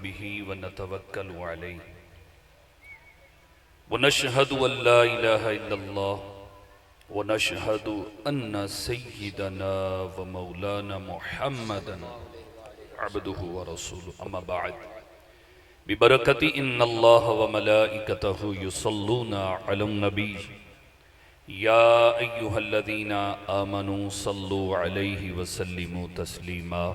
बिही व नतवक्कलु अलैहि व नशहदु अल्ला इलाहा इल्लल्लाह व नशहदु अन्ना सय्यिदना व मौलाना मुहम्मदन अब्दुहु व रसूलुहु अम्मा बअद बिबरकति इन्नल्लाह व मलाइकतहु युसल्लूना अलन नबी या अय्युहल्लज़ीना आमनू सल्लु अलैहि व सल्लिमू तस्लीमा।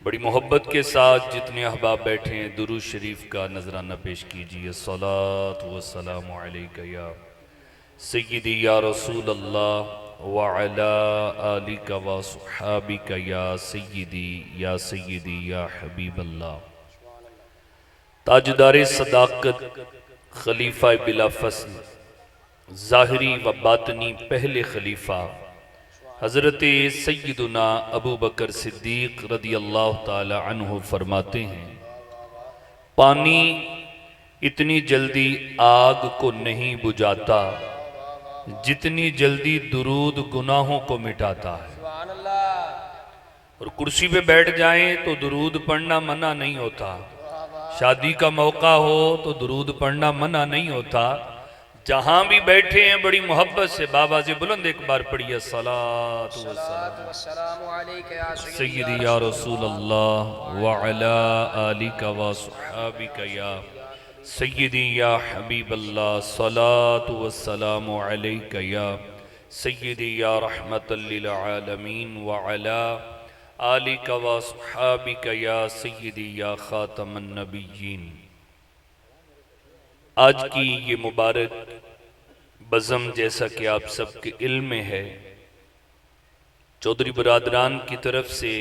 बड़ी मोहब्बत के साथ जितने अहबाब बैठे हैं दुरूद शरीफ का नजराना पेश कीजिए। सलातु व सलामु अलैका या सय्यदी या रसूल अल्लाह व अला आलिका व सुहाबिका या सय्यदी या हबीब अल्लाह। ताजदार सदाकत खलीफा बिला फसल ज़ाहिरी व बातनी पहले खलीफा हज़रत सय्यदुना अबू बकर सिद्दीक़ रदी अल्लाह ताला अन्हु फरमाते हैं, पानी इतनी जल्दी आग को नहीं बुझाता जितनी जल्दी दुरूद गुनाहों को मिटाता है। और कुर्सी पे बैठ जाएं तो दुरूद पढ़ना मना नहीं होता, शादी का मौका हो तो दुरूद पढ़ना मना नहीं होता। जहां भी बैठे हैं बड़ी मोहब्बत से बाबा से बुलंद एक बार पढ़िए सलातु वस्सलामु अलैका सय्यदी या रसूल अल्लाह व अला आलिका व सुहाबिका या सय्यदी या हबीब अल्लाह। सलातु वस्सलामु अलैका या सय्यदी या रहमतल लिल आलमीन व अला आलिका व सुहाबिका या सय्यदी या खातमन नबिय्यीन। आज की ये मुबारक बज़म जैसा कि आप सबके इल्म में है, चौधरी बरादरान की तरफ से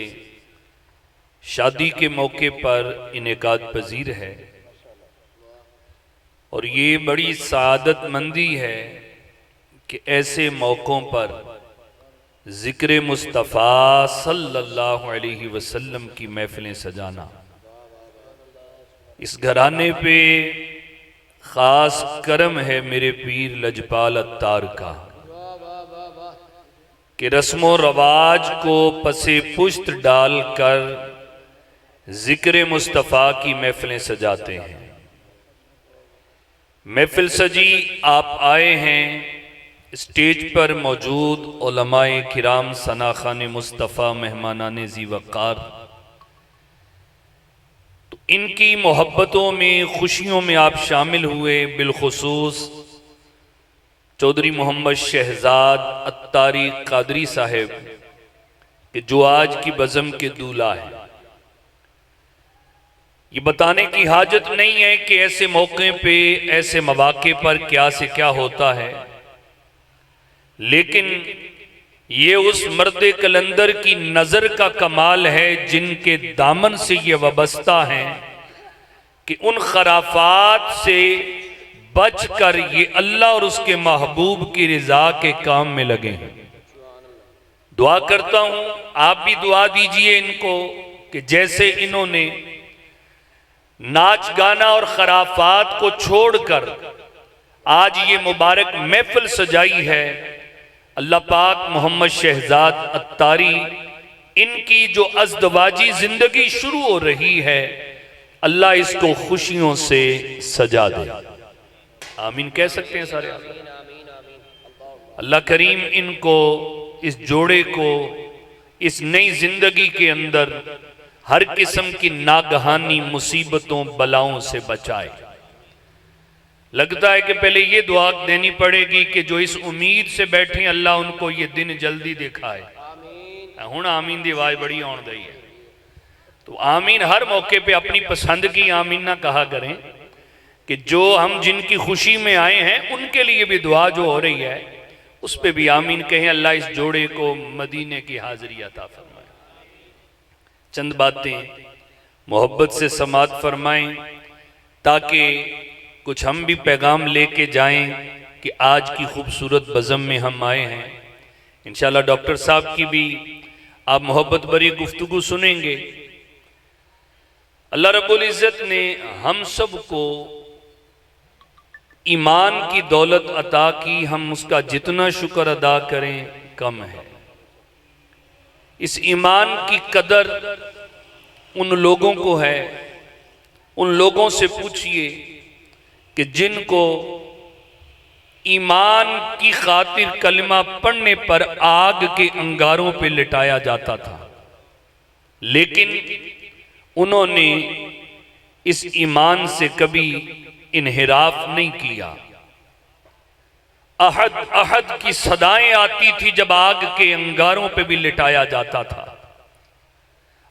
शादी के मौके पर इनेकाद पजीर है। और ये बड़ी सआदतमंदी है कि ऐसे मौक़ों पर ज़िक्र मुस्तफ़ा सल्लल्लाहु अलैहि वसल्लम की महफ़िलें सजाना। इस घराने पे खास करम है मेरे पीर लजपाल अत्तार का कि रस्मो रवाज को पसे पुश्त डालकर जिक्र मुस्तफ़ा की महफिलें सजाते हैं। महफिल सजी, आप आए हैं, स्टेज पर मौजूद उलमाए किराम, सनाखान मुस्तफ़ा, मेहमानाने ज़ी वक़ार, इनकी मोहब्बतों में, खुशियों में आप शामिल हुए। बिलखुसूस चौधरी मोहम्मद शहजाद अत्तारी कादरी साहब कि जो आज की बज़म के दूल्हा है। ये बताने की हाजत नहीं है कि ऐसे मौके पे, ऐसे मौके पर क्या से क्या होता है, लेकिन ये उस मर्द कलंदर की नजर का कमाल है जिनके दामन से ये वाबस्ता हैं कि उन खराफात से बचकर ये अल्लाह और उसके महबूब की रिजा के काम में लगे हैं। दुआ करता हूं आप भी दुआ दीजिए इनको कि जैसे इन्होंने नाच गाना और खराफात को छोड़कर आज ये मुबारक महफिल सजाई है, अल्लाह पाक मोहम्मद शहजाद अत्तारी इनकी जो अज़दवाजी जिंदगी शुरू हो रही है, अल्लाह इसको खुशियों से सजा दे। आमीन कह सकते हैं सारे। अल्लाह करीम इनको, इस जोड़े को, इस नई जिंदगी के अंदर हर किस्म की नागहानी मुसीबतों बलाओं से बचाए। लगता है कि पहले ये दुआ देनी पड़ेगी कि जो इस उम्मीद से बैठे अल्लाह उनको ये दिन जल्दी दिखाए। हुण आमीन दी आवाज बड़ी आउण दी है, तो आमीन हर मौके पे अपनी पसंद की आमीन ना कहा करें कि जो हम जिनकी खुशी में आए हैं उनके लिए भी दुआ जो हो रही है उस पर भी आमीन कहें। अल्लाह इस जोड़े को मदीने की हाजिरी अता फरमाए। चंद बातें मोहब्बत से समात फरमाएं ताकि कुछ हम भी पैगाम लेके जाएं कि आज की खूबसूरत बज़म में हम आए हैं। इंशाल्लाह डॉक्टर साहब की भी आप मोहब्बत भरी गुफ्तगू सुनेंगे। अल्लाह रब्बुल इज़्ज़त ने हम सब को ईमान की दौलत अता की, हम उसका जितना शुक्र अदा करें कम है। इस ईमान की कदर उन लोगों को है उन लोगों से पूछिए कि जिनको ईमान की खातिर कलमा पढ़ने पर आग के अंगारों पे लिटाया जाता था, लेकिन उन्होंने इस ईमान से कभी इन्हिराफ नहीं किया। अहद अहद की सदाएं आती थी जब आग के अंगारों पे भी लिटाया जाता था।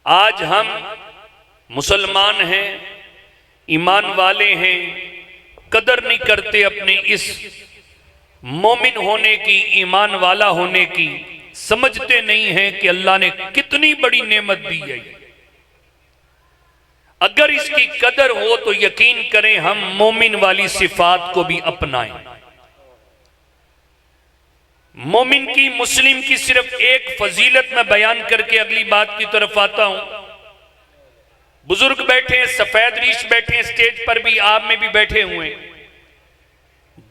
आज हम मुसलमान हैं, ईमान वाले हैं, कदर नहीं करते अपने इस मोमिन होने की, ईमान वाला होने की। समझते नहीं हैं कि अल्लाह ने कितनी बड़ी नेमत दी है। अगर इसकी कदर हो तो यकीन करें हम मोमिन वाली सिफात को भी अपनाएं। मोमिन की, मुस्लिम की सिर्फ एक फजीलत में बयान करके अगली बात की तरफ आता हूं। बुजुर्ग बैठे हैं, सफेद रीश बैठे हैं स्टेज पर भी, आप में भी बैठे हुए हैं।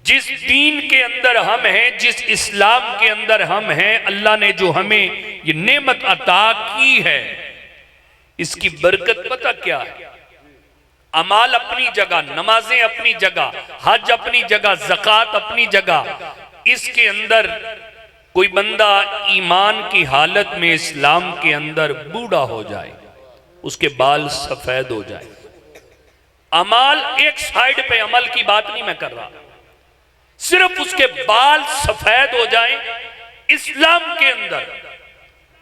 जिस दीन के अंदर हम हैं, जिस इस्लाम के अंदर हम हैं, अल्लाह ने जो हमें ये नेमत अता की है, इसकी बरकत पता क्या है? अमाल अपनी जगह, नमाजें अपनी जगह, हज अपनी जगह, ज़कात अपनी जगह। इसके अंदर कोई बंदा ईमान की हालत में इस्लाम के अंदर बूढ़ा हो जाए, उसके बाल सफेद हो जाए। अमाल एक साइड पे, अमल की बात नहीं मैं कर रहा, सिर्फ उसके बाल सफेद हो जाएं। इस्लाम के अंदर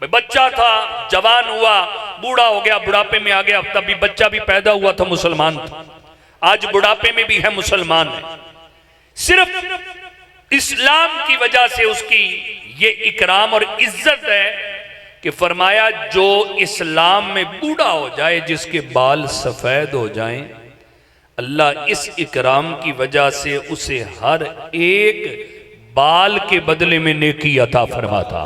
बच्चा था, जवान हुआ, बूढ़ा हो गया, बुढ़ापे में आ गया, तभी बच्चा भी पैदा हुआ था मुसलमान था, आज बुढ़ापे में भी है मुसलमान है। सिर्फ इस्लाम की वजह से उसकी ये इकराम और इज्जत है कि फरमाया जो इस्लाम में बूढ़ा हो जाए, जिसके बाल सफेद हो जाएं, अल्लाह इस इकराम की वजह से उसे हर एक बाल के बदले में नेकी अता फरमाता।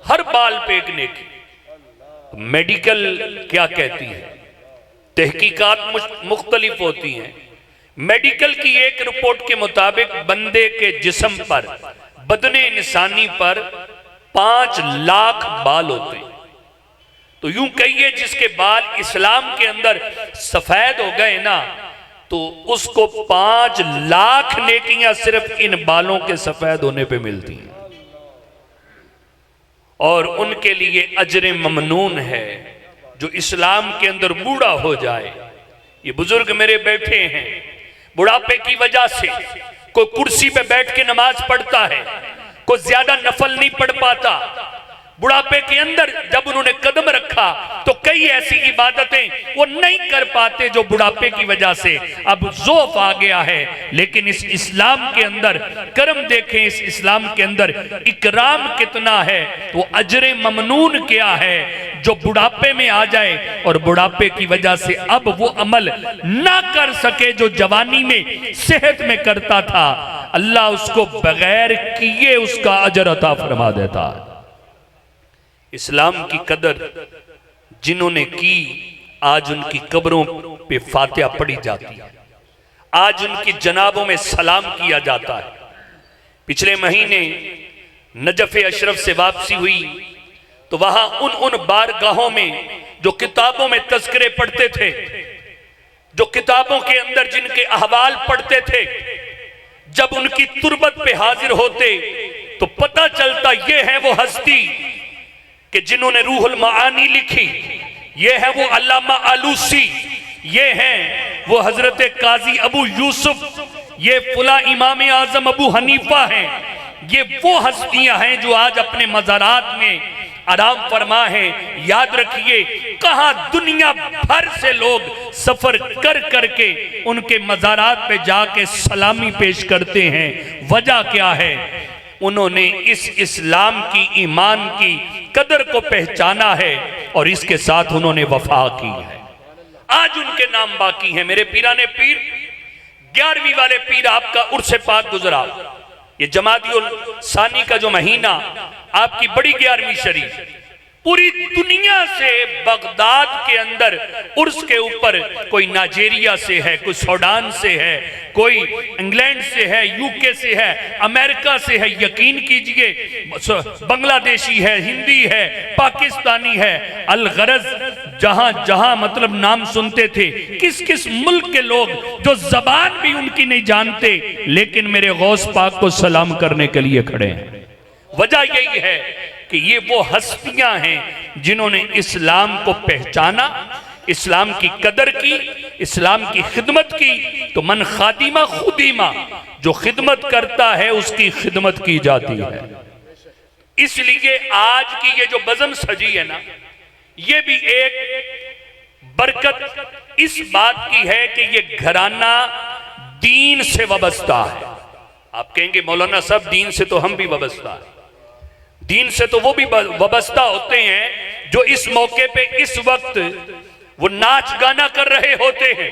हर बाल पे एक नेकी। मेडिकल क्या कहती है? तहकीकात मुख्तलिफ होती हैं। मेडिकल की एक रिपोर्ट के मुताबिक बंदे के जिस्म पर, बदने इंसानी पर 5 लाख बाल होते हैं। तो यूं कहिए जिसके बाल इस्लाम के अंदर सफेद हो गए ना, तो उसको 5 लाख नेकियां सिर्फ इन बालों के सफेद होने पे मिलती हैं। और उनके लिए अजर ममनून है जो इस्लाम के अंदर बूढ़ा हो जाए। ये बुजुर्ग मेरे बैठे हैं, बुढ़ापे की वजह से कोई कुर्सी पे बैठ के नमाज पढ़ता है, कोई ज्यादा नफल नहीं पढ़ पाता। बुढ़ापे के अंदर जब उन्होंने कदम रखा तो कई ऐसी इबादतें वो नहीं कर पाते जो बुढ़ापे की वजह से अब ज़ौफ आ गया है। लेकिन इस इस्लाम के अंदर करम देखें, इस इस्लाम के अंदर इकराम कितना है, वो अजर ममनून क्या है जो बुढ़ापे में आ जाए और बुढ़ापे की वजह से अब वो अमल ना कर सके जो जवानी में सेहत में करता था, अल्लाह उसको बगैर किए उसका अजर अता फरमा देता। इस्लाम की कदर जिन्होंने की, आज उनकी कब्रों पे फातिहा पढ़ी जाती है, आज उनकी जनाबों में सलाम किया जाता है। पिछले महीने नजफ अशरफ से वापसी हुई तो वहां उन बारगाहों में जो किताबों में तज़किरे पढ़ते थे, जो किताबों के अंदर जिनके अहवाल पढ़ते थे, जब उनकी तुरबत पे हाजिर होते तो पता चलता ये है वो हस्ती कि जिन्होंने रूहुल मानी लिखी, ये है वो अल्लामा आलूसी, ये हैं वो हजरत काजी अबू यूसुफ, ये फुला इमाम आजम अबू हनीफा हैं। ये वो हस्तियां हैं जो आज अपने मज़ारात में आराम फरमा है। याद रखिए, कहां दुनिया भर से लोग सफर कर करके उनके मज़ारात पे जाके सलामी पेश करते हैं। वजह क्या है? उन्होंने इस इस्लाम की, ईमान की कदर को पहचाना है और इसके साथ उन्होंने वफा की है। आज उनके नाम बाकी हैं। मेरे पीराने पीर 11वीं वाले पीर आपका उर्से पाक गुजरा। ये जमादियुल सानी का जो महीना आपकी बड़ी 11वीं शरीफ, पूरी दुनिया से बगदाद के अंदर उर्स के ऊपर कोई नाइजीरिया से है, कोई सूडान से है, कोई इंग्लैंड से है, यूके से है, अमेरिका से है, यकीन कीजिए बांग्लादेशी है, हिंदी है, पाकिस्तानी है। अलगरज जहां जहां मतलब नाम सुनते थे, किस किस मुल्क के लोग जो जबान भी उनकी नहीं जानते, लेकिन मेरे गौस पाक को सलाम करने के लिए खड़े हैं। वजह यही है कि ये वो हस्तियां हैं जिन्होंने इस्लाम को पहचाना, इस्लाम की कदर की, इस्लाम की खिदमत की। तो मन खादिमा खुदीमा, जो खिदमत करता है उसकी खिदमत की जाती है। इसलिए आज की ये जो बज़म सजी है ना, ये भी एक बरकत इस बात की है कि ये घराना दीन से वाबस्ता है। आप कहेंगे मौलाना साहब दीन से तो हम भी वाबस्ता है। दीन से तो वो भी वाबस्ता होते हैं जो इस मौके पे इस वक्त वो नाच गाना कर रहे होते हैं,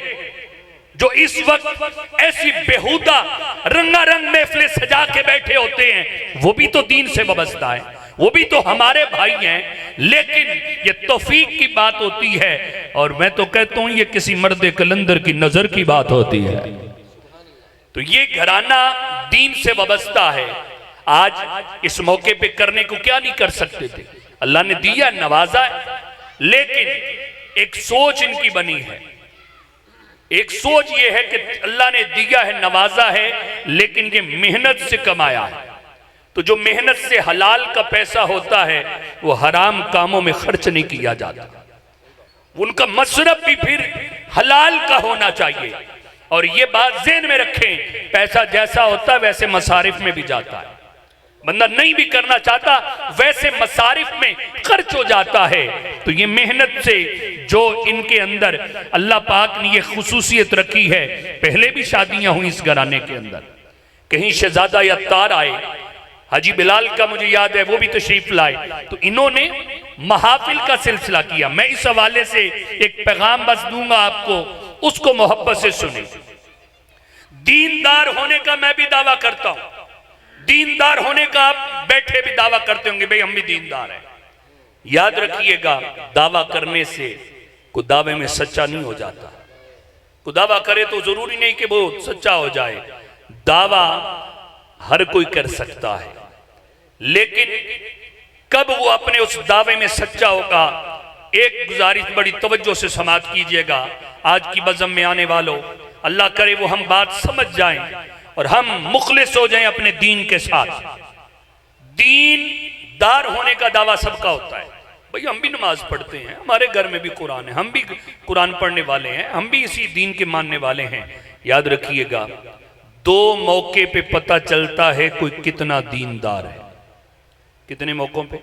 जो इस वक्त ऐसी बेहुदा रंगारंग महफिलें सजा के बैठे होते हैं, वो भी तो दीन से वाबस्ता है, वो भी तो हमारे भाई हैं। लेकिन ये तौफीक की बात होती है, और मैं तो कहता हूं ये किसी मर्द कलंदर की नजर की बात होती है। तो ये घराना दीन से वाबस्ता है। आज इस मौके पे करने को क्या नहीं कर सकते थे, अल्लाह ने दिया, नवाजा है, लेकिन एक सोच इनकी बनी है। एक सोच ये है कि अल्लाह ने दिया है, नवाजा है, लेकिन ये मेहनत से कमाया है। तो जो मेहनत से हलाल का पैसा होता है वो हराम कामों में खर्च नहीं किया जाता। उनका मसरफ भी फिर हलाल का होना चाहिए। और ये बात ज़हन में रखें, पैसा जैसा होता है वैसे मसारिफ में भी जाता है। बंदा नहीं भी करना चाहता वैसे मसारिफ में खर्च हो जाता है। तो ये मेहनत से जो इनके अंदर अल्लाह पाक ने ये खुसूसियत रखी है। पहले भी शादियां हुई इस घराने के अंदर, कहीं शहजादा अत्तार आए, हाजी बिलाल का मुझे याद है वो भी तशरीफ लाए, तो इन्होंने महाफिल का सिलसिला किया। मैं इस हवाले से एक पैगाम बस दूंगा आपको, उसको मोहब्बत से सुने। दीनदार होने का मैं भी दावा करता हूं, दीनदार होने का आप बैठे भी दावा करते होंगे भाई हम भी दीनदार हैं। याद रखिएगा, दावा करने से कोई दावे में सच्चा नहीं हो जाता। कोई दावा करे तो जरूरी नहीं कि वो सच्चा हो जाए। दावा हर कोई कर सकता है, लेकिन कब वो अपने उस दावे में सच्चा होगा। एक गुजारिश बड़ी तवज्जो से समाअत कीजिएगा, आज की बज़म में आने वालों, अल्लाह करे वो हम बात समझ जाएं और हम मुखलिस हो जाएं अपने दीन के साथ। दीनदार होने का दावा सबका होता है। भाई हम भी नमाज पढ़ते हैं, हमारे घर में भी कुरान है, हम भी कुरान पढ़ने वाले हैं, हम भी इसी दीन के मानने वाले हैं। याद रखिएगा, दो मौके पे पता चलता है कोई कितना दीनदार है। कितने मौकों पे?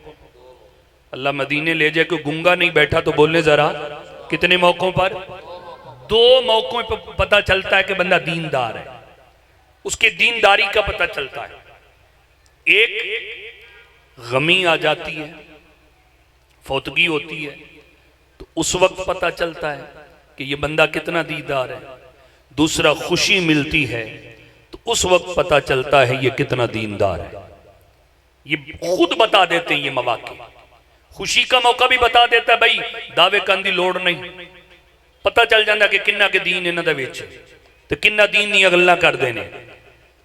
अल्लाह मदीने ले जाए, कोई गूंगा नहीं बैठा तो बोलने जरा, कितने मौकों पर? दो मौकों पे पता चलता है कि बंदा दीनदार है, उसके दीनदारी का पता चलता है। एक गमी आ जाती है, फौतगी होती है, तो उस वक्त पता चलता है कि ये बंदा कितना दीनदार है। दूसरा खुशी मिलती है तो उस वक्त पता चलता है ये कितना दीनदार है। ये खुद बता देते हैं ये मौके। खुशी का मौका भी बता देता है, भाई दावे करने की लोड़ नहीं, पता चल जाता कि किन्ना के दीन इन्हां दे विच ते किन्ना दीन दी गल्लां करदे ने।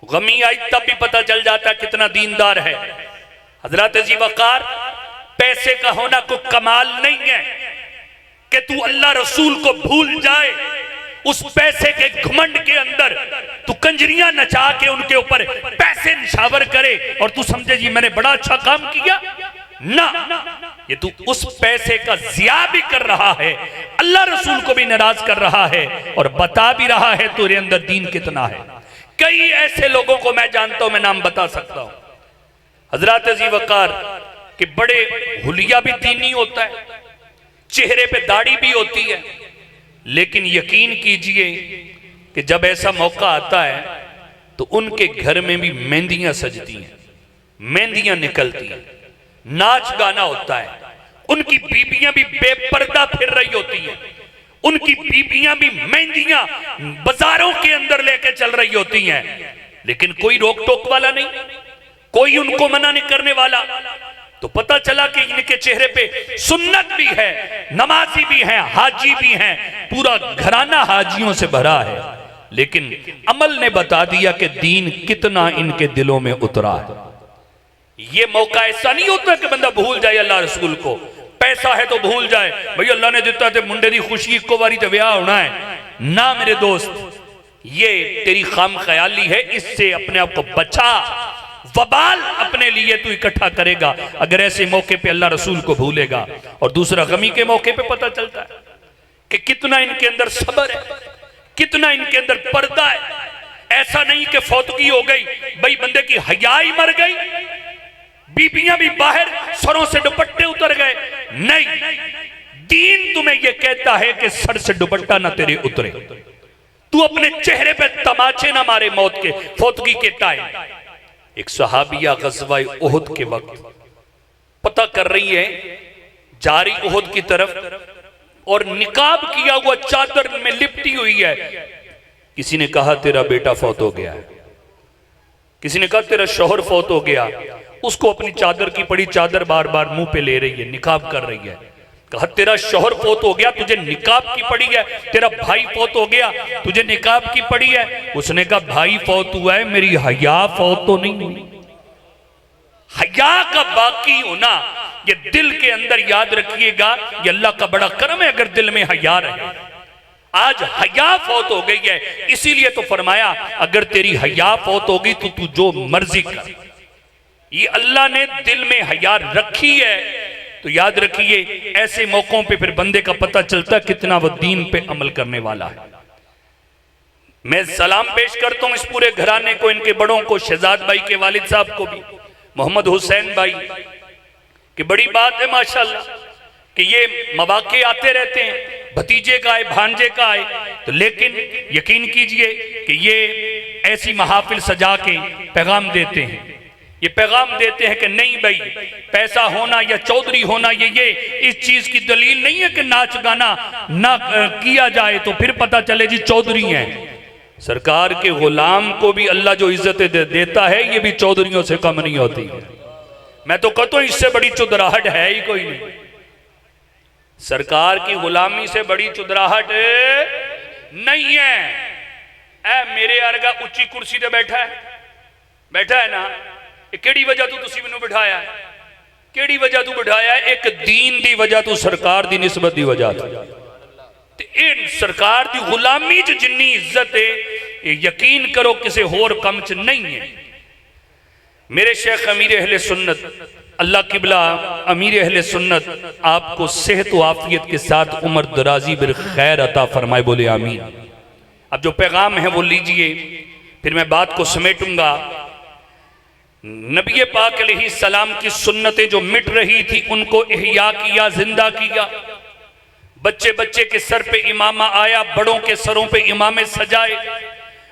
गमी आई तब भी पता चल जाता कितना दीनदार है। हजरत जी वकार, पैसे का होना कोई कमाल नहीं है कि तू अल्लाह रसूल को भूल जाए, उस पैसे के घमंड के अंदर तू कंजरियां नचा के उनके ऊपर पैसे निछावर करे और तू समझे जी मैंने बड़ा अच्छा काम किया ना। ये तू उस पैसे का जिया भी कर रहा है, अल्लाह रसूल को भी नाराज कर रहा है और बता भी रहा है तेरे अंदर दीन कितना है। कई ऐसे लोगों को मैं जानता हूं, मैं नाम बता सकता हूं। हजरत जी वकार के बड़े हुलिया भी दीनी होता है, चेहरे पे दाढ़ी भी होती है, लेकिन यकीन कीजिए कि जब ऐसा मौका आता है तो उनके घर में भी मेहंदियां सजती हैं, मेहंदियां निकलती हैं, नाच गाना होता है। उनकी बीबियां भी बेपर्दा फिर रही होती हैं, उनकी बीबियां भी मेहंदियां बाजारों के अंदर लेके चल रही होती हैं, लेकिन कोई रोक टोक वाला नहीं, कोई उनको मना नहीं करने वाला। तो पता चला कि इनके चेहरे पे सुन्नत भी है, नमाजी भी है, हाजी भी हैं, पूरा घराना हाजियों से भरा है। लेकिन अमल ने बता दिया कि दीन कितना इनके दिलों में उतरा है। ये मौका ऐसा नहीं होता कि बंदा भूल जाए अल्लाह रसूल को। पैसा है तो भूल जाए भाई अल्लाह ने दिता ते मुंडे दी खुशी इको बारी ते ब्याह होना है ना मेरे दोस्त, ये तेरी खाम ख्याली है, इससे अपने आप को बचा। वबाल अपने लिए तू इकट्ठा करेगा अगर ऐसे मौके पे अल्लाह रसूल को भूलेगा। और दूसरा गमी के मौके पे पता चलता है कि कितना इनके अंदर सब्र है, कितना इनके अंदर पर्दा है। ऐसा नहीं कि फौतगी हो गई भाई बंदे की हया ही मर गई, बीबियां भी बाहर सरों से दुपट्टे उतर गए, नहीं, दीन तुम्हें यह कहता है कि सर से दुपट्टा ना तेरे उतरे, तू अपने चेहरे पे तमाचे ना मारे मौत के, फौतगी के टाइम। एक सहाबिया गज़वा उहुद के वक्त पता कर रही है, जा रही उहुद की तरफ और निकाब किया हुआ चादर में लिपटी हुई है। किसी ने कहा तेरा बेटा फौत हो गया है, किसी ने कहा तेरा शौहर फौत हो गया। उसको अपनी चादर की पड़ी चादर बार बार मुंह पे ले रही है, निकाब कर रही है। कहा तेरा शौहर फौत हो गया, तुझे निकाब की पड़ी है, तेरा भाई फौत हो गया, तुझे निकाब की पड़ी है। उसने कहा भाई फौत हुआ है, मेरी हया फौत तो नहीं हुई। हया का बाकी होना ये दिल के अंदर याद रखिएगा, ये अल्लाह का बड़ा करम है अगर दिल में हया रहे। आज हया फौत हो गई है, इसीलिए तो फरमाया अगर तेरी हया फौत होगी तो तू जो मर्जी कर। ये अल्लाह ने दिल में हया रखी है तो याद रखिए ऐसे मौकों पे फिर बंदे का पता चलता कितना वो दीन पे अमल करने वाला है। मैं सलाम पेश करता हूं इस पूरे घराने को, इनके बड़ों को, शहजाद भाई के वालिद साहब को भी, मोहम्मद हुसैन भाई की बड़ी बात है माशाल्लाह कि ये मौके आते रहते हैं, भतीजे का आए, भांजे का आए, तो लेकिन यकीन कीजिए कि ये ऐसी महाफिल सजा के पैगाम देते हैं। ये पैगाम देते हैं कि नहीं भाई पैसा होना या चौधरी होना ये इस चीज की दलील नहीं है कि नाच गाना ना किया जाए तो फिर पता चले जी चौधरी हैं। सरकार के गुलाम को भी अल्लाह जो इज्जत देता है ये भी चौधरियों से कम नहीं होती। मैं तो कहता हूं इससे बड़ी चुदराहट है ही कोई नहीं। सरकार की गुलामी से बड़ी चुदराहट नहीं है। ऐ मेरे अर्गा उच्ची कुर्सी पे बैठा है ना, केड़ी वजह तू तुसी मैनू बिठाया है, केड़ी वजह तू बिठाया है? एक दीन दी वजह तू, सरकार दी निस्बत दी वजह ते ए सरकार दी गुलामी च जिन्नी इज्जत है यकीन करो किसी होर कम च नहीं है। मेरे शेख अमीर अहले सुन्नत अल्लाह किबला अमीर अहले सुन्नत आपको सेहत व आफियत के साथ उम्र दराजी बिर खैर अता फरमाए, बोले आमीन। अब जो पैगाम है वो लीजिए, फिर मैं बात को समेटूंगा। नबी पाक अलैहिस्सलाम की सुन्नतें जो मिट रही थी उनको इह्या किया, जिंदा किया। बच्चे बच्चे के सर पे इमामा आया, बड़ों के सरों पे इमामे सजाए।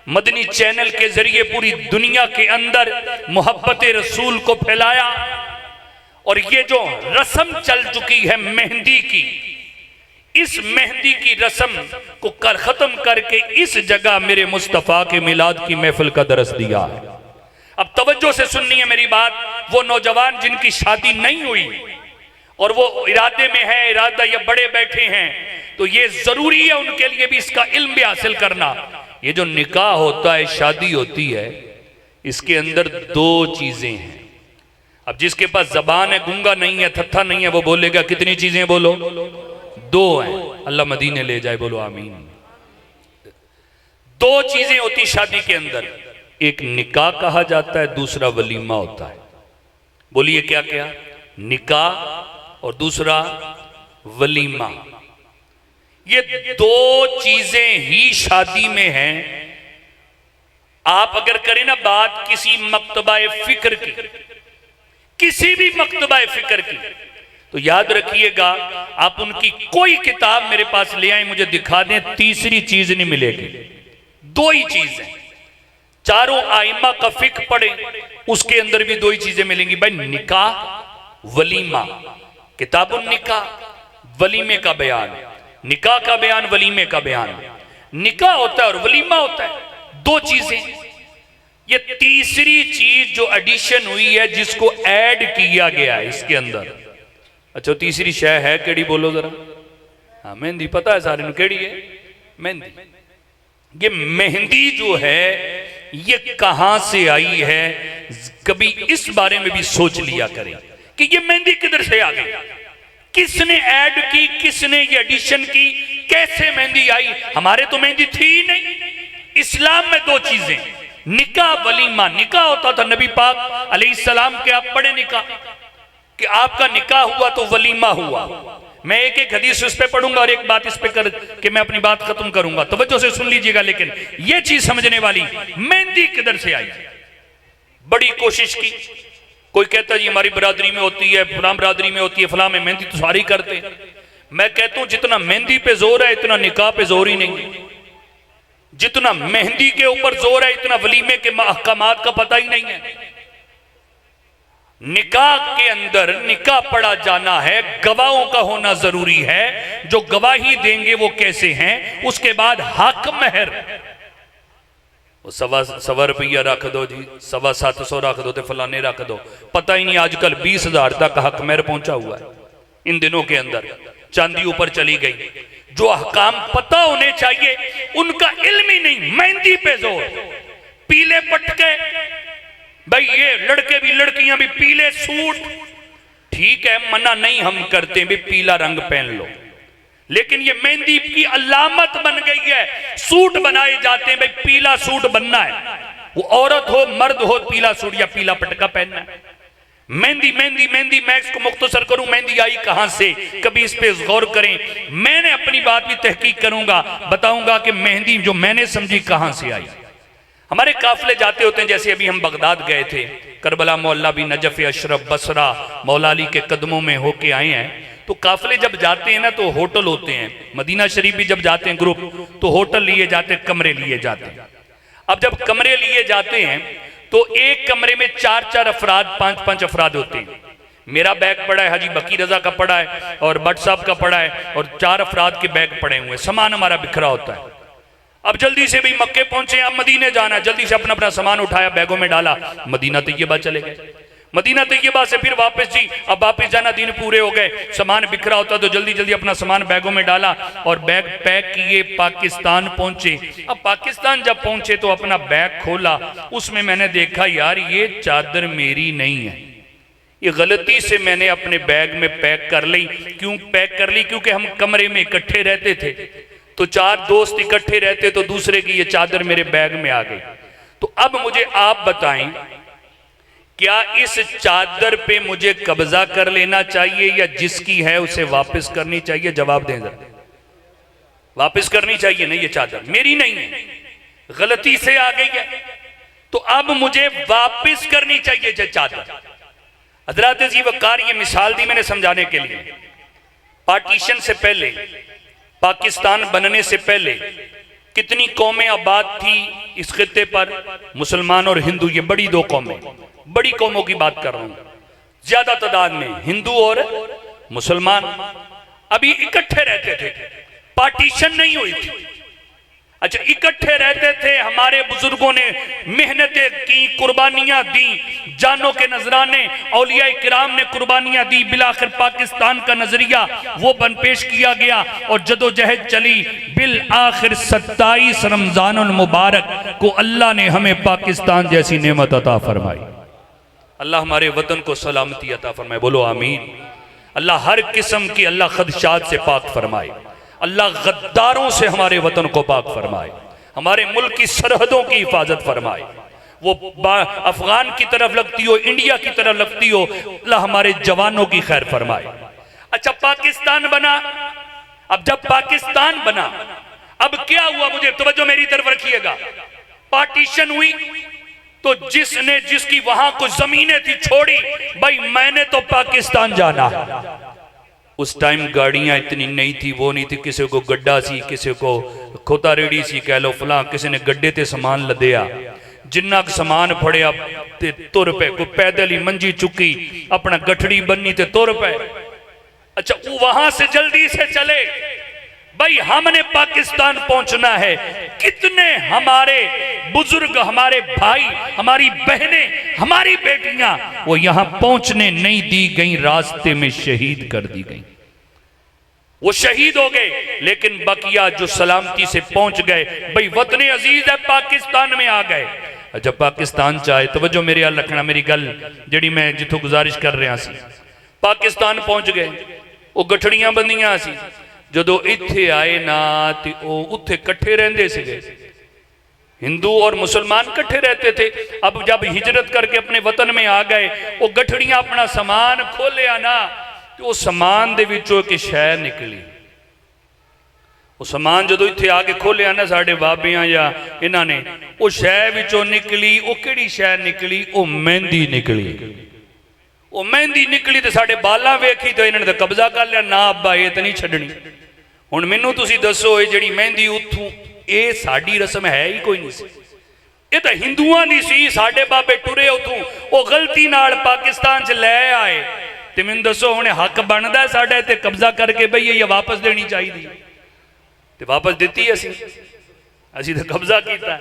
मदनी चैनल के जरिए पूरी दुनिया के अंदर मोहब्बत रसूल को फैलाया। और ये जो रस्म चल चुकी है मेहंदी की, इस मेहंदी की रस्म को खत्म करके इस जगह मेरे मुस्तफ़ा के मिलाद की महफिल का दरस दिया है। अब तवज्जो से सुननी है मेरी बात। वो नौजवान जिनकी शादी नहीं हुई और वो इरादे में है, इरादा या बड़े बैठे हैं, तो ये जरूरी है उनके लिए भी इसका इल्म भी हासिल करना। ये जो निकाह होता है, शादी होती है, इसके अंदर दो चीजें हैं। अब जिसके पास जबान है, गूंगा नहीं है, थत्था नहीं है, वो बोलेगा कितनी चीजें बोलो? दो हैं। अल्लाह मदीने ले जाए, बोलो आमीन। दो चीजें होती शादी के अंदर, एक निकाह कहा जाता है, दूसरा वलीमा होता है। बोलिए क्या क्या? निकाह और दूसरा वलीमा। ये दो चीजें ही शादी में हैं। आप अगर करें ना बात किसी मकतबा फिक्र की, किसी भी मकतबा फिक्र की, तो याद रखिएगा आप उनकी कोई किताब मेरे पास ले आए, मुझे दिखा दें, तीसरी चीज नहीं मिलेगी। दो ही चीज है। चारों आइमा का फिक पढ़े, उसके अंदर भी दो ही चीजें मिलेंगी भाई, निकाह वलीमा। किताबुन निकाह, वलीमे का बयान, निकाह का बयान, वलीमे का बयान। निकाह होता है और वलीमा होता है, दो चीजें। ये तीसरी चीज जो एडिशन हुई है, जिसको ऐड किया गया है इसके अंदर। अच्छा तीसरी शय है केड़ी? बोलो जरा। हाँ मेहंदी, पता है सारे केड़ी है? मेहंदी। ये मेहंदी जो है ये कहां से आई है, कभी इस बारे में भी सोच लिया करें कि ये मेहंदी किधर से आ गई, किसने ऐड की, किसने ये एडिशन की, कैसे मेहंदी आई? हमारे तो मेहंदी थी ही नहीं। इस्लाम में दो चीजें, निकाह वलीमा। निकाह होता था नबी पाक अलैहिस्सलाम के, आप पढ़े निकाह कि आपका निकाह हुआ तो वलीमा हुआ। मैं एक एक हदीस इस पे पढ़ूंगा और एक बात इस पे कर के मैं अपनी बात खत्म करूंगा, तवज्जो से सुन लीजिएगा। लेकिन ये चीज समझने वाली, मेहंदी किधर से आई? बड़ी कोशिश की। कोई कहता जी हमारी बरादरी में होती है, फलां बरादरी में होती है, फलां में मेहंदी तो सारी करते हैं। मैं कहता हूं जितना मेहंदी पे जोर है इतना निकाह पे जोर ही नहीं है। जितना मेहंदी के ऊपर जोर है इतना वलीमे के अहकामात का पता ही नहीं है। निकाह के अंदर निकाह पढ़ा जाना है, गवाहों का होना जरूरी है। जो गवाही देंगे वो कैसे हैं? उसके बाद हक महर, सवा रुपया रख दो जी, 750 रख दो, तो फलाने रख दो। पता ही नहीं आजकल 20,000 तक हक महर पहुंचा हुआ है। इन दिनों के अंदर चांदी ऊपर चली गई। जो अहकाम पता होने चाहिए उनका इल्म ही नहीं। मेहंदी पे जोर, पीले पटके, भाई ये लड़के भी लड़कियां भी पीले सूट, ठीक है मना नहीं हम करते भी पीला रंग पहन लो, लेकिन ये मेहंदी की अलामत बन गई है। सूट बनाए जाते हैं, भाई पीला सूट बनना है, वो औरत हो मर्द हो, पीला सूट या पीला पटका पहनना है। मेहंदी मेहंदी मेहंदी, मैं इसको मुख्तसर करूं, मेहंदी आई कहां से? कभी इस पे गौर करें। मैंने अपनी बात भी तहकीक करूंगा, बताऊंगा कि मेहंदी जो मैंने समझी कहां से आई। हमारे काफिले जाते होते हैं, जैसे अभी हम बगदाद गए थे, करबला, मौला भी, नजफ, अशरफ, बसरा, मौला अली के कदमों में होके आए हैं। तो काफिले जब जाते हैं ना तो होटल होते हैं। मदीना शरीफ भी जब जाते हैं ग्रुप तो होटल लिए जाते हैं, कमरे लिए जाते हैं। अब जब कमरे लिए जाते हैं तो एक कमरे में 4-4 अफराद, 5-5 अफराद होते हैं। मेरा बैग पड़ा है, हाजी बकी रजा का पड़ा है और भट्ट साहब का पड़ा है, और 4 अफराद के बैग पड़े हुए हैं। सामान हमारा बिखरा होता है। अब जल्दी से भी मक्के पहुंचे, अब मदीने जाना, जल्दी से अपना अपना सामान उठाया, बैगों में डाला, मदीना तैयबा चले गए। मदीना तैयबा से फिर वापस जी, अब वापस जाना, दिन पूरे हो गए, सामान बिखरा होता तो जल्दी जल्दी अपना सामान बैगों में डाला और बैग पैक किए, पाकिस्तान पहुंचे। अब पाकिस्तान जब पहुंचे तो अपना बैग खोला, उसमें मैंने देखा यार ये चादर मेरी नहीं है, ये गलती से मैंने अपने बैग में पैक कर ली। क्यों पैक कर ली? क्योंकि हम कमरे में इकट्ठे रहते थे, तो 4 दोस्त इकट्ठे रहते तो दूसरे की ये चादर मेरे बैग में आ गई। तो अब मुझे आप बताएं, क्या इस चादर पे मुझे कब्जा कर लेना चाहिए या जिसकी है उसे वापस करनी चाहिए? जवाब दें जरा। वापस करनी चाहिए ना, ये चादर मेरी नहीं है, गलती से आ गई है, तो अब मुझे वापस करनी चाहिए ये चादर। हजरत जी वकार, ये मिसाल दी मैंने समझाने के लिए। पार्टीशन से पहले, पाकिस्तान बनने से पहले कितनी कौमें आबाद थी इस खित्ते पर? मुसलमान और हिंदू, ये बड़ी 2 कौमें, बड़ी कौमों की बात कर रहा हूं, ज्यादा तादाद में हिंदू और मुसलमान अभी इकट्ठे रहते थे, पार्टीशन नहीं हुई थी। अच्छा, इकट्ठे रहते थे, हमारे बुजुर्गों ने मेहनतें की, कुर्बानियां दी, जानों के नजराने, औलिया किराम ने कुर्बानियां दी, बिलाखिर पाकिस्तान का नजरिया वो बन पेश किया गया और जदोजहद चली। बिल आखिर 27 रमजान मुबारक को अल्लाह ने हमें पाकिस्तान जैसी नेमत अता फरमाई। अल्लाह हमारे वतन को सलामती अता फरमाए, बोलो आमीन। अल्लाह हर किस्म की अल्लाह खदशात से पाक फरमाए, अल्लाह गद्दारों से हमारे वतन को पाक फरमाए, हमारे मुल्क की सरहदों की हिफाजत फरमाए। वो अफगान की तरफ लगती हो, इंडिया की तरफ लगती हो, अल्लाह हमारे जवानों की खैर फरमाए। अच्छा, पाकिस्तान बना। अब जब पाकिस्तान बना, अब क्या हुआ? मुझे तवज्जो मेरी तरफ रखिएगा। पार्टीशन हुई तो जिसने जिसकी वहां कुछ जमीनें थी छोड़ी, भाई मैंने तो पाकिस्तान जाना है। उस टाइम गाड़ियां इतनी नहीं थी, वो नहीं थी, किसी को गड्ढा सी, किसी को खोता रेडी सी कह लो, फलां किसी ने गड्ढे ते समान लदया, जिन्ना समान फड़िया ते तुर पे, कोई पैदल ही मंजी चुकी, अपना गठड़ी बन्नी ते तुर पे। अच्छा, वहां से जल्दी से चले, भाई हमने पाकिस्तान पहुंचना है। कितने हमारे बुजुर्ग, हमारे भाई, हमारी बहनें, हमारी बेटियां वो यहां पहुंचने नहीं दी गई, रास्ते में शहीद कर दी गई। वो शहीद हो गए, लेकिन बकिया जो सलामती से पहुंच गए, भाई वतन अजीज है, पाकिस्तान में आ गए। जब पाकिस्तान चाहे तवज्जो मेरे हाल रखना, मेरी गल जिहड़ी मैं जिथों गुजारिश कर रहा सी, पाकिस्तान पहुंच गए। वो गठड़ियां बंदियां सी। जदों इत्थे आए ना तो वो उत्थे कट्ठे रहंदे सीगे, हिंदू और मुसलमान कट्ठे रहते थे। अब जब हिजरत करके अपने वतन में आ गए, वो गठड़ियां अपना समान खोलिया ना तो उस समान दे विचों एक शै निकली। वो समान जो इत्थे आके खोलिया ना साढ़े बाबियां या इन्हां ने, वो शै विचों निकली। वो किहड़ी शै निकली? वो मेहंदी निकली। वो मेहंदी निकली तो साढ़े बालां वेखी तो इन्होंने तो कब्जा कर लिया। ना अब्बा ये तो नहीं छड्डनी। हुण मैनू तुसीं दसो ये जिहड़ी मेहंदी उत्थों ये साडी रस्म है ही कोई नहीं सी, ये तो हिंदुआं दी सी। साडे बाबे टुरे उथों वो गलती नाल पाकिस्तान च लै आए ते मैनूं दसो हुण हक बनदा साडा ते कब्जा करके बई ये वापस देनी चाहिए ते वापस दित्ती। असी तो कब्जा किया।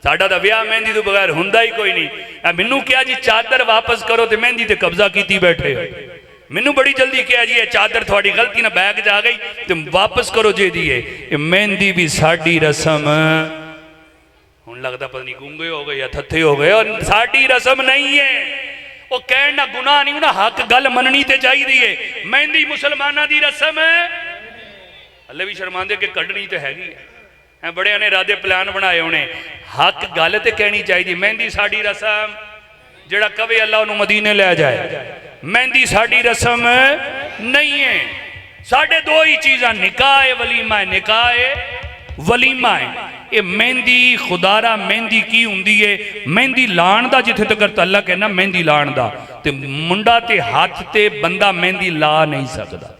साडा तो विआह मेहंदी तो बगैर हुंदा ही कोई नहीं। मैनू क्या जी चादर वापस करो तो मेहंदी ते कब्जा की बैठे। मैनू बड़ी जल्दी क्या जी चादर थोड़ी गलती ना बैग च आ गई तो वापस करो जे दी है। मेहंदी भी साडी रस्म, हुण लगता पता नहीं गूंगे हो गए या थत्थे हो गए, और साडी रस्म नहीं है। वो कहना गुनाह नहीं, उन्हें हक गल मननी ते चाहिए। मेहंदी मुसलमाना दी रस्म है, हले भी शर्मांदे कि कढ़नी तो हैगी है। बड़े ने राधे प्लान बनाए उन्हें, हक गल तो कहनी चाहिए। मेहंदी साडी रस्म, जेड़ा कवे अल्लाह उन्होंने मदीने ले जाए। मेहंदी साडी रस्म नहीं है। साढ़े दो ही चीज़ा, निकाह है वलीमा है, निकाह है वलीमा है। ये मेहंदी खुदारा मेहंदी की हुंदी है? मेहंदी लाण दा जिथे तक तलक है ना, मेहंदी लाण दा ते मुंडा ते हाथ ते बंदा मेहंदी ला नहीं सकता।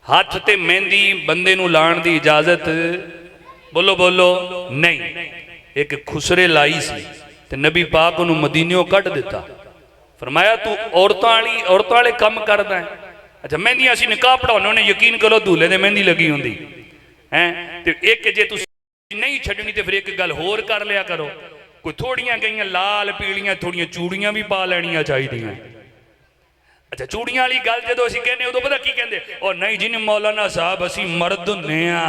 हाथ ते मेहंदी बंदे नूं लाण दी इजाजत, बोलो बोलो, नहीं। एक खुसरे लाई सी ते नबी पाक उन्होंने मदीनियों कढ़ दिता। फरमाया तू औरतों वाले कम करदा है। अच्छा मेहंदी असीं निकाह पढ़ाने, उन्हें यकीन करो दूल्हे दे मेहंदी लगी हुंदी है। तो एक जे तुसीं नहीं छड्डनी तो फिर एक गल होर कर लिया करो, कोई थोड़ियां गईयां लाल पीलियां थोड़ियां चूड़ियां भी पा लैनियां चाहिए। अच्छा चूड़ियां वाली गल जो असीं कहने उदों पता की कहंदे, और नहीं जी मौलाना साहब असीं मर्द हुंदे आ,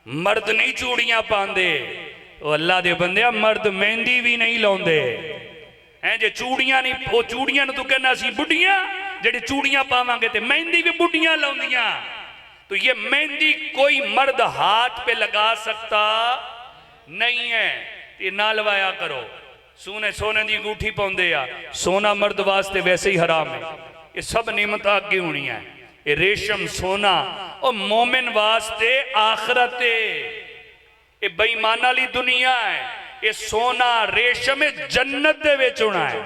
मर्द नहीं चूड़ियां पांदे। वो अल्लाह दे बंदे मर्द मेहंदी भी नहीं लाउंदे हैं। जे चूड़ियां नहीं, वो चूड़ियां तू कहना असीं बुढ़ियां जेड़ी चूड़ियां पावांगे ते मेहंदी भी बुढ़ियां लाउंदियां। तो ये मेहंदी कोई मर्द हाथ पे लगा सकता नहीं है, ये ना लवाया करो। सोने की अंगूठी पाउंदे आ, सोना मर्द वास्ते वैसे ही हराम है। ये सब नियमत अगे होनी है। ये रेशम सोना और मोमिन वास्ते आखरत है। ये बेईमान वाली दुनिया है। ये सोना रेशम जन्नत दे विच होना है।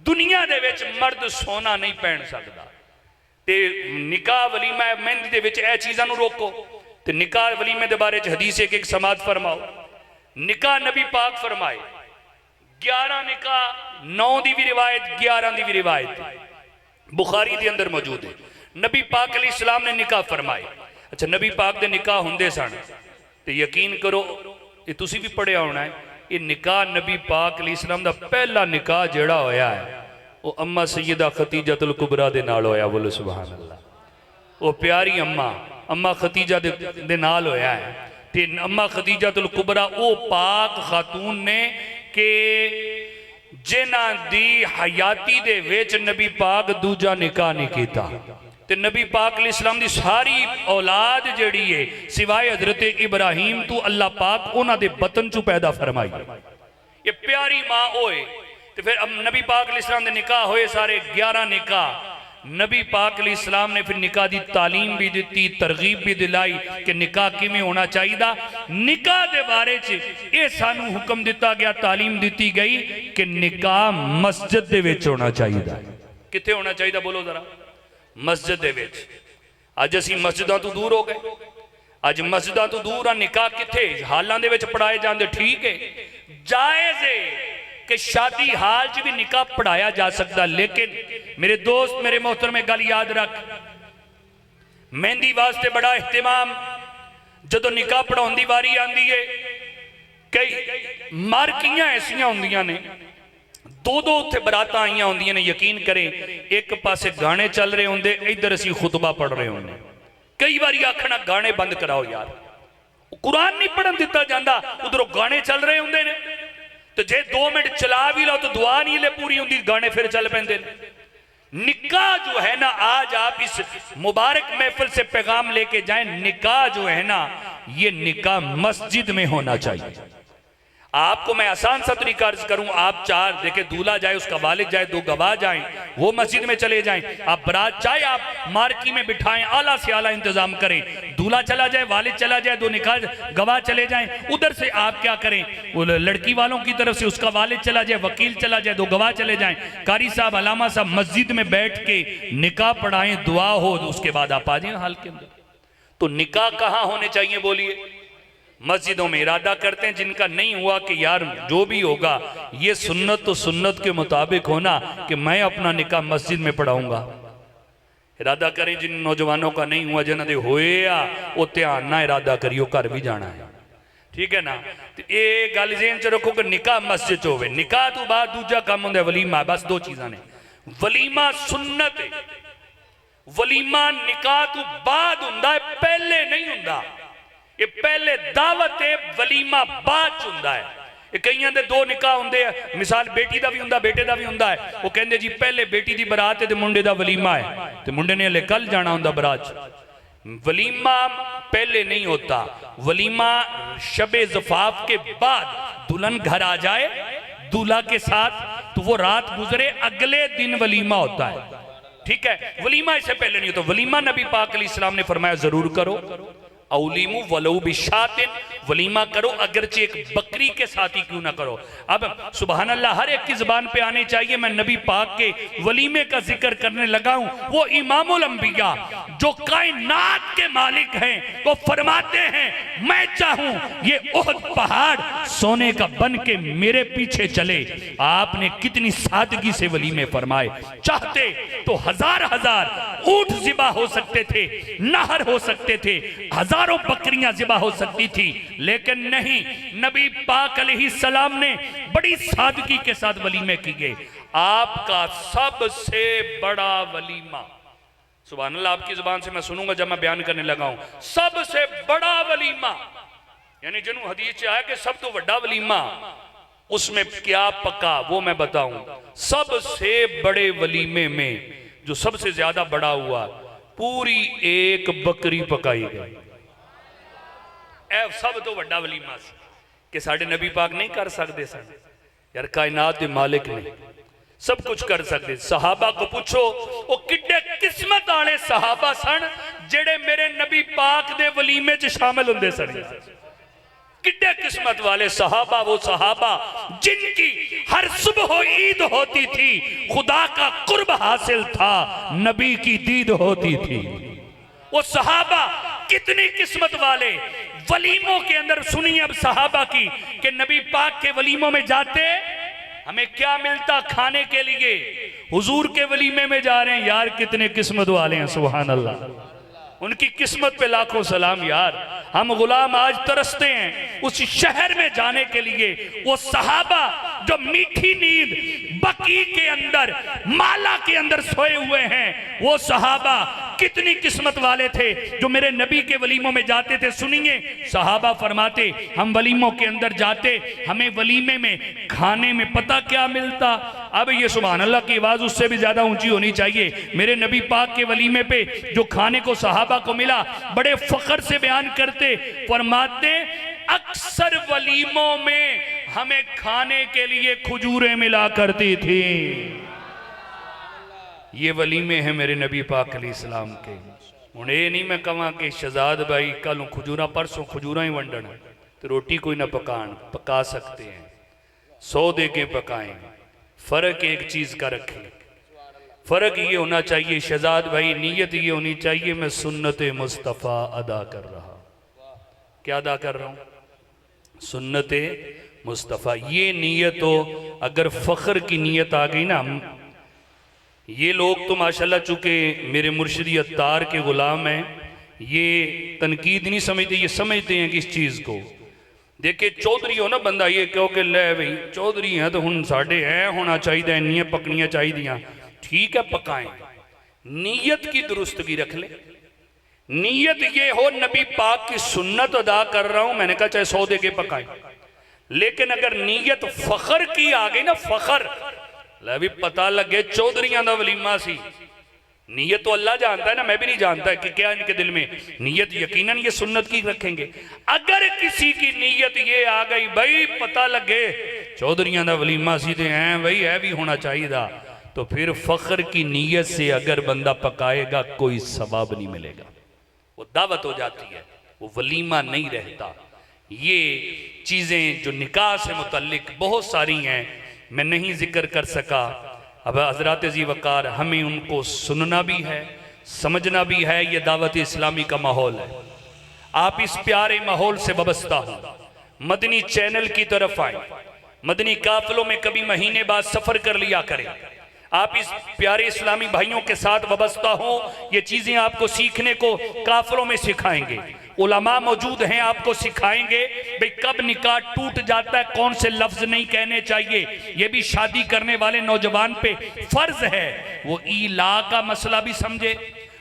दुनिया दे विच मर्द सोना नहीं पहन सकता। ते निकाह वलीमा मेहंदी दे विच ए चीज़ां नूं रोको। ते निकाह वलीमे दे बारे च हदीस एक समात फरमाओ। निकाह नबी पाक फरमाए 11 निकाह, 9 दी भी रिवायत 11 दी भी रिवायत बुखारी दे अंदर मौजूद है। नबी पाक अलैहिस्सलाम ने निकाह फरमाए। अच्छा नबी पाक दे निकाह हुंदे सन ते यकीन करो ये तुसी भी पढ़िया होना है। ये निकाह नबी पाक अलैहिस्सलाम दा पहला निकाह जेड़ा होया है वो अम्मा सैयदा खतीजतुल कुबरा दे नाल होया। बोलो सुभान अल्लाह। वो प्यारी अम्मा खतीजा दे नाल होया है। ते अम्मा खतीजतुल कुबरा वो पाक खातून ने के जिन्हां दी हयाती दे विच नबी पाक दूजा निकाह नहीं कीता। ते नबी पाक अलैहिस्सलाम दी सारी औलाद जड़ी है सिवाय हजरत इब्राहिम तो अल्लाह पाक उन्हां दे बतन चू पैदा फरमाई। ये प्यारी मां होए। तो फिर अब नबी पाक अलैहिस्सलाम दे निकाह होए सारे 11 निकाह। नबी पाक अलैहिस्सलाम ने फिर निकाह की तालीम भी दी, तरगीब भी दिलाई कि निकाह किमें होना चाहिए। निकाह के बारे ये सानू हुक्म दिता गया, तालीम दी गई कि निकाह मस्जिद दे विच होना चाहिए। कित्थे होना चाहिए बोलो जरा? मस्जिद दे विच। अज असीं मस्जिदां तो दूर हो गए। अज मस्जिदां तो दूर आ, निकाह कित्थे हालां दे विच पढ़ाए जांदे। ठीक है जायज़ है कि शादी हाल च भी निकाह पढ़ाया जा सकता, लेकिन मेरे दोस्त मेरे मोहतरम में गल याद रख, मेहंदी वास्ते बड़ा एहतमाम जदों निकाह पढ़ाउण दी वारी आंदी है कई मारकियां ऐसियां होंदियां ने, दो दो उत्थे बरातां आईयां होंदियां ने। यकीन करें एक पासे गाने चल रहे होंदे, इधर असीं खुतबा पढ़ रहे होंदे। कई बारी आखना गाने बंद कराओ यार, कुरान नहीं पढ़न दिता जाता, उधरों गाने चल रहे होंदे ने। तो जे 2 मिनट चला भी लो तो दुआ नहीं ले पूरी होंदी, गाने फिर चल पैंदे ने। निकाह जो है ना, आज आप इस मुबारक महफिल से पैगाम लेके जाएं, निकाह जो है ना, ये निकाह मस्जिद में होना चाहिए। आपको मैं आसान सा तरीका अर्ज करूं, आप चार देखे, दूल्हा जाए, उसका वालिद जाए, दो गवाह जाएं, वो मस्जिद में चले जाएं। आप बारात चाहे आप मार्की में बिठाएं, आला से आला इंतजाम करें, दूल्हा चला जाए, वालिद चला जाए, दो निकाह गवाह चले जाएं। उधर से आप क्या करें, वो लड़की वालों की तरफ से उसका वालिद चला जाए, वकील चला जाए, दो गवाह चले जाएं, कारी साहब, अलामा साहब मस्जिद में बैठ के निकाह पढ़ाएं, दुआ हो, उसके बाद आप आ जाए हाल के अंदर। तो निकाह कहाँ होने चाहिए बोलिए? मस्जिदों में। इरादा करते हैं जिनका नहीं हुआ कि यार जो भी होगा ये सुन्नत तो सुन्नत के मुताबिक होना कि मैं अपना निकाह मस्जिद में पढ़ाऊंगा। इरादा करें जिन नौजवानों का नहीं हुआ, जिन्होंने होए या वो ध्यान ना इरादा करियो, घर भी जाना है, ठीक है ना। तो ये गल जेहन च रखो कि निकाह मस्जिद होवे। निकाह तो बाद दूजा काम होंदा वलीमा, बस दो चीज़ां ने। वलीमा सुन्नत है, वलीमा निकाह तो बाद हुंदा है, पहले नहीं हुंदा। ये पहले दावत है, वलीमा बाद च हुंदा है। कईयां दे दो निकाह हुंदे आ, मिसाल बेटी दा भी हुंदा, बेटे दा भी हुंदा है। वो कहंदे जी पहले बेटी दी बरात है ते मुंडे दा वलीमा है, ते मुंडे ने हले कल जाना हुंदा बरात। वलीमा पहले नहीं होता, वलीमा शबे ज़फ़ाफ के बाद दुल्हन घर आ जाए दूल्हा के साथ, तो वो रात गुजरे, अगले दिन वलीमा होता है, ठीक है। वलीमा इससे पहले नहीं होता। वलीमा नबी पाक अलैहिस्सलाम ने फरमाया जरूर करो, औलीमु वलौ बिशातिन, वलीमा करो अगरचे एक बकरी के साथ ही क्यों ना करो। अब सुबहान अल्लाह हर एक की जुबान पे आनी चाहिए। मैं नबी पाक के वलीमे का जिक्र करने लगा हूं। वो इमामुल अंबिया जो कायनात के मालिक हैं, वो फरमाते हैं मैं चाहूं ये ओहद पहाड़ सोने का बन के मेरे पीछे चले। आपने कितनी सादगी से वलीमे फरमाए। चाहते तो हजार हजार ऊंट ज़िबा हो सकते थे, नहर हो सकते थे, हजारों बकरियां ज़िबा हो सकती थी, लेकिन नहीं, नबी पाक अलैहिस्सलाम ने बड़ी सादगी के साथ वलीमे किए। आपका सबसे बड़ा वलीमा, सुभान अल्लाह, आपकी जुबान से मैं सुनूंगा जब मैं बयान करने लगा हूं, सबसे बड़ा वलीमा, यानी जिन्होंने हदीस से आया कि सब तो बड़ा वलीमा, उसमें क्या पका वो मैं बताऊं। सबसे बड़े वलीमे में जो सबसे ज्यादा बड़ा हुआ, पूरी एक बकरी पकाई गई। सब तो बड़ा वलीमा सी कि साडे नबी पाक नहीं कर सकते सन। यार कायनात के मालिक ने सब कुछ कर सकते। सहाबा को पूछो वो किड्डे किस्मत वाले सहाबा सन जेड़े मेरे नबी पाक दे वलीमे च शामिल हुंदे सन। किड्डे किस्मत वाले सहाबा, वो सहाबा जिनकी हर सुबह ईद होती थी, खुदा का कुर्ब हासिल था, नबी की दीद होती थी। वो सहाबा कितनी किस्मत वाले। वलीमों के अंदर सुनिए अब सहाबा की कि नबी पाक के वलीमों में जाते हमें क्या मिलता खाने के लिए। हुजूर के वलीमे में जा रहे हैं, यार कितने किस्मत वाले हैं, सुभान अल्लाह। उनकी किस्मत पे लाखों सलाम। यार हम गुलाम आज तरसते हैं उस शहर में जाने के लिए। वो सहाबा जो मीठी नींद बकी के अंदर, माला के अंदर सोए हुए हैं, वो सहाबा कितनी किस्मत वाले थे जो मेरे नबी के वलीमों में जाते थे। सुनिए सहाबा फरमाते हम वलीमों के अंदर जाते, हमें वलीमे में खाने में पता क्या मिलता। अब ये सुभान अल्लाह की आवाज उससे भी ज्यादा ऊंची होनी चाहिए। मेरे नबी पाक के वलीमे पे जो खाने को सहाबा को मिला, बड़े फख्र से बयान करते, फरमाते अक्सर वलीमों में हमें खाने के लिए खजूरें मिला करती थी। ये वलीमे हैं मेरे नबी पाक अलैहिस्सलाम के। हुण ये नहीं मैं कहां कि शहजाद भाई कल खजूरा परसों खजूरा ही वंडन तो रोटी कोई ना पकान, पका सकते हैं, 100 दे के पकाएं। फर्क एक चीज का रखें, फर्क ये होना चाहिए शहजाद भाई, नीयत ये होनी चाहिए मैं सुन्नत मुस्तफ़ा अदा कर रहा। क्या अदा कर रहा हूं? सुन्नत मुस्तफ़ा। ये नीयत हो, अगर फख्र की नीयत आ गई ना, ये लोग तो माशाल्लाह चूंकि मेरे मुर्शिद अत्तार के गुलाम हैं, ये तनकीद नहीं समझते, ये समझते हैं कि इस चीज़ को देखे चौधरी हो ना बंदा, ये कहो कि ले भाई चौधरी हैं तो हुण साडे ऐ होना चाहिए, इन्नियां पकनियां चाहिए, ठीक है पकाएं। नीयत की दुरुस्तगी रख ले। नीयत ये हो नबी पाक की सुन्नत अदा कर रहा हूं, मैंने कहा चाहे 100 दे के पकाएं, लेकिन अगर नीयत फख्र की आ गई ना, फख्र लै भी पता लगे चौधरियां दा वलीमा सी। नीयत तो अल्लाह जानता है ना, मैं भी नहीं जानता कि क्या इनके दिल में नीयत। यकीनन ये सुन्नत की रखेंगे। अगर किसी की नीयत ये आ गई भाई पता लगे चौधरियां दा वलीमा सी ते हैं भाई है भी होना चाहिए था, तो फिर फख्र की नीयत से अगर बंदा पकाएगा कोई सवाब नहीं मिलेगा, वो दावत हो जाती है, वो वलीमा नहीं रहता। ये चीज़ें जो निकाह से मुतल्लिक बहुत सारी हैं, मैं नहीं जिक्र कर सका। अब हज़रात जी वक़ार हमें उनको सुनना भी है, समझना भी है। ये दावत इस्लामी का माहौल है। आप इस प्यारे माहौल से वाबस्ता हो, मदनी चैनल की तरफ आए, मदनी काफिलों में कभी महीने बाद सफ़र कर लिया करें। आप इस प्यारे इस्लामी भाइयों के साथ वाबस्ता हो, ये चीज़ें आपको सीखने को काफिलों में सिखाएंगे। उलमा मौजूद हैं, आपको सिखाएंगे भाई कब निकाह टूट जाता है, कौन से लफ्ज नहीं कहने चाहिए। ये भी शादी करने वाले नौजवान पे फर्ज है वो ईला का मसला भी समझे,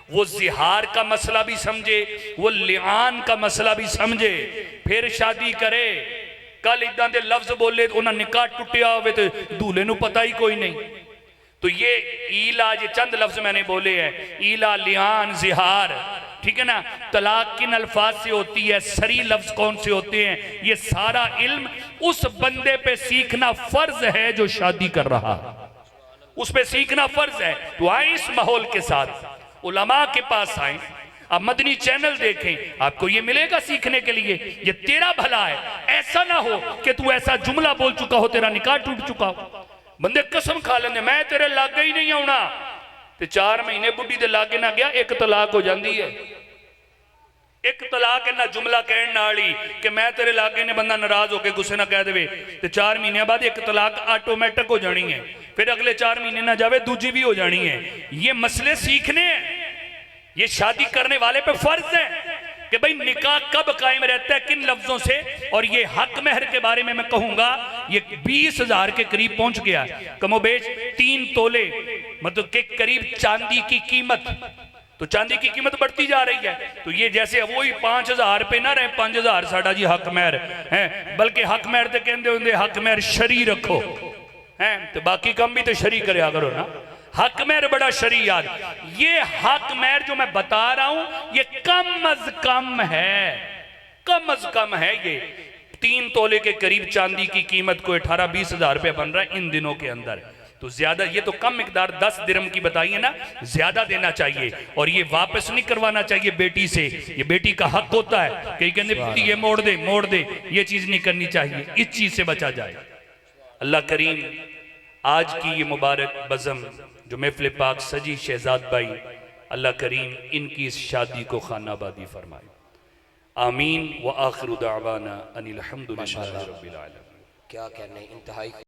वो जिहार का मसला भी समझे, वो लिआन का मसला भी समझे, फिर शादी करे। कल इदा के लफ्ज बोले तो उन्हें निकाह टुटिया हो तो दूल्हे नूं पता ही कोई नहीं। तो ये ईला, ये चंद लफ्ज मैंने बोले हैं, ईला, लिआन, जिहार, ठीक है ना। तलाक किन अल्फाज से होती है, सरी लफ्ज कौन से होते हैं, ये सारा इल्म उस बंदे पे सीखना फर्ज है जो शादी कर रहा है, उस पे सीखना फर्ज है। तो आए इस माहौल के साथ उलमा के पास आए, आप मदनी चैनल देखें, आपको ये मिलेगा सीखने के लिए। ये तेरा भला है। ऐसा ना हो कि तू ऐसा जुमला बोल चुका हो तेरा निकाह टूट चुका हो। बंदे कसम खा लेंगे मैं तेरे लागे ही नहीं आना, तो 4 महीने बुढ़ी दे लागे ना गया, एक तलाक हो जाती है। एक तलाक इन्ना जुमला कहने नाल ही कि मैं तेरे लागे ने बंदा नाराज होकर गुस्से ना कह दे, तो 4 महीने बाद एक तलाक ऑटोमेटिक हो जानी है। फिर अगले 4 महीने ना जावे दूजी भी हो जानी है। ये मसले सीखने हैं, ये शादी करने वाले पे फर्ज है कि भाई निकाह कब कायम रहता है, किन लफ्जों से। और ये हक महर के बारे में मैं कहूंगा, ये 20,000 के करीब पहुंच गया, कमोबेश 3 तोले मतलब के करीब चांदी की कीमत। तो चांदी की कीमत बढ़ती जा रही है। तो ये जैसे वही 5,000 पे ना रहे 5,000 साडा जी हक महर है, बल्कि हक महर तो कहते होंगे हक महर शरी रखो है, तो बाकी कम भी तो शरी करया करो ना। हक महर बड़ा शरी याद। ये हक महर जो मैं बता रहा हूं ये कम अज कम है, कम अज कम है। ये 3 तोले के करीब चांदी की कीमत को 18-20 हजार रुपये बन रहा है इन दिनों के अंदर। तो ज्यादा, ये तो कम मिकदार 10 दिरहम की बताइए ना, ज्यादा देना चाहिए। और ये वापस नहीं करवाना चाहिए बेटी से, ये बेटी का हक होता है। कहीं कहते ये मोड़ दे मोड़ दे, ये चीज नहीं करनी चाहिए, इस चीज से बचा जाए। अल्लाह करीम आज की ये मुबारक बज़म जो महफिल पाक सजी शहजाद भाई, अल्लाह करीम इनकी इस शादी को खानाबादी फरमाए। आमीन व आखिर दावाना अनिल हम्दुलिल्लाहि रब्बिल आलमीन। क्या कहने, इंतहाई